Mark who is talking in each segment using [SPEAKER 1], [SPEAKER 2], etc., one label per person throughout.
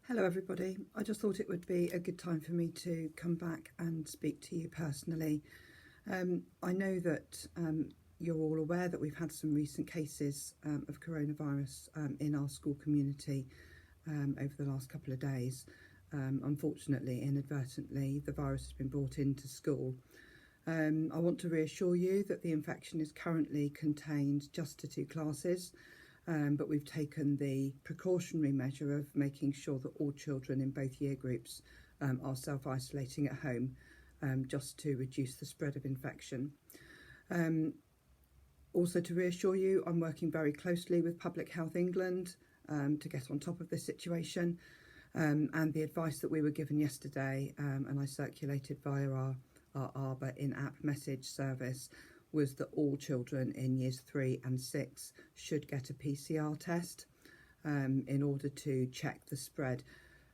[SPEAKER 1] Hello everybody. I just thought it would be a good time for me to come back and speak to you personally. I know that you're all aware that we've had some recent cases of coronavirus in our school community over the last couple of days. Unfortunately, inadvertently, the virus has been brought into school. I want to reassure you that the infection is currently contained just to 2 classes. But we've taken the precautionary measure of making sure that all children in both year groups are self-isolating at home just to reduce the spread of infection. Also to reassure you, I'm working very closely with Public Health England to get on top of this situation, and the advice that we were given yesterday and I circulated via our Arbor in-app message service was that all children in years 3 and 6 should get a PCR test in order to check the spread.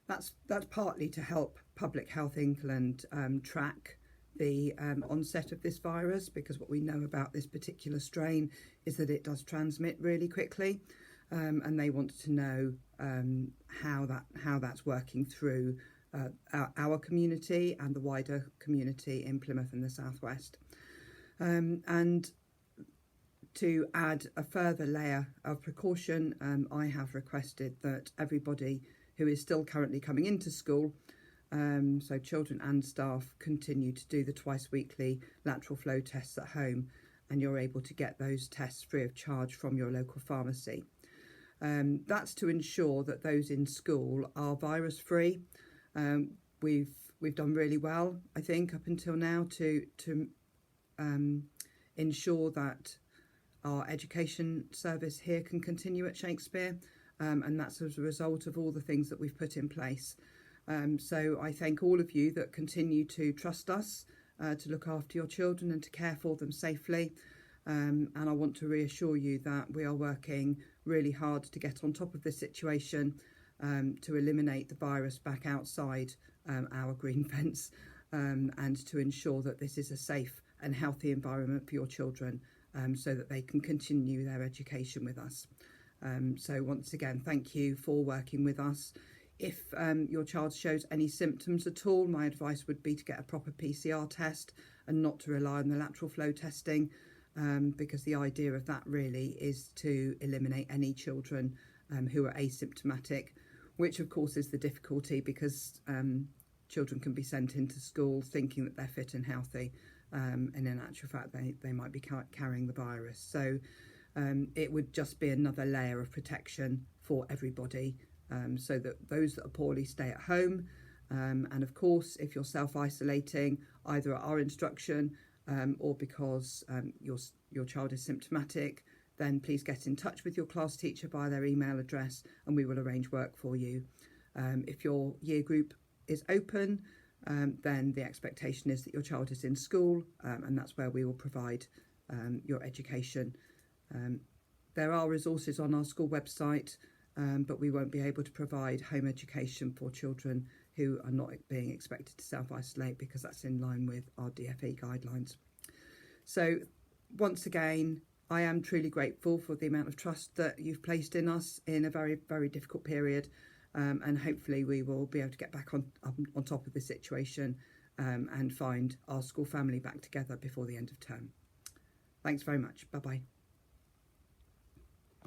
[SPEAKER 1] That's partly to help Public Health England track the onset of this virus, because what we know about this particular strain is that it does transmit really quickly, and they want to know how that's working through our community and the wider community in Plymouth and the Southwest. And to add a further layer of precaution, I have requested that everybody who is still currently coming into school, so children and staff, continue to do the twice weekly lateral flow tests at home, and you're able to get those tests free of charge from your local pharmacy. That's to ensure that those in school are virus free. We've done really well, I think, up until now to ensure that our education service here can continue at Shakespeare, and that's as a result of all the things that we've put in place. So I thank all of you that continue to trust us to look after your children and to care for them safely, and I want to reassure you that we are working really hard to get on top of this situation, to eliminate the virus back outside our green fence, and to ensure that this is a safe and healthy environment for your children, so that they can continue their education with us. So once again, thank you for working with us. If your child shows any symptoms at all, my advice would be to get a proper PCR test and not to rely on the lateral flow testing, because the idea of that really is to eliminate any children who are asymptomatic, which of course is the difficulty, because children can be sent into school thinking that they're fit and healthy, and in actual fact they might be carrying the virus. So it would just be another layer of protection for everybody, so that those that are poorly stay at home, and of course if you're self-isolating either at our instruction or because your child is symptomatic, then please get in touch with your class teacher via their email address and we will arrange work for you. If your year group is open, then the expectation is that your child is in school, and that's where we will provide your education. There are resources on our school website, but we won't be able to provide home education for children who are not being expected to self-isolate, because that's in line with our DfE guidelines. So once again, I am truly grateful for the amount of trust that you've placed in us in a very, very difficult period. And hopefully we will be able to get back on top of the situation and find our school family back together before the end of term. Thanks very much. Bye-bye.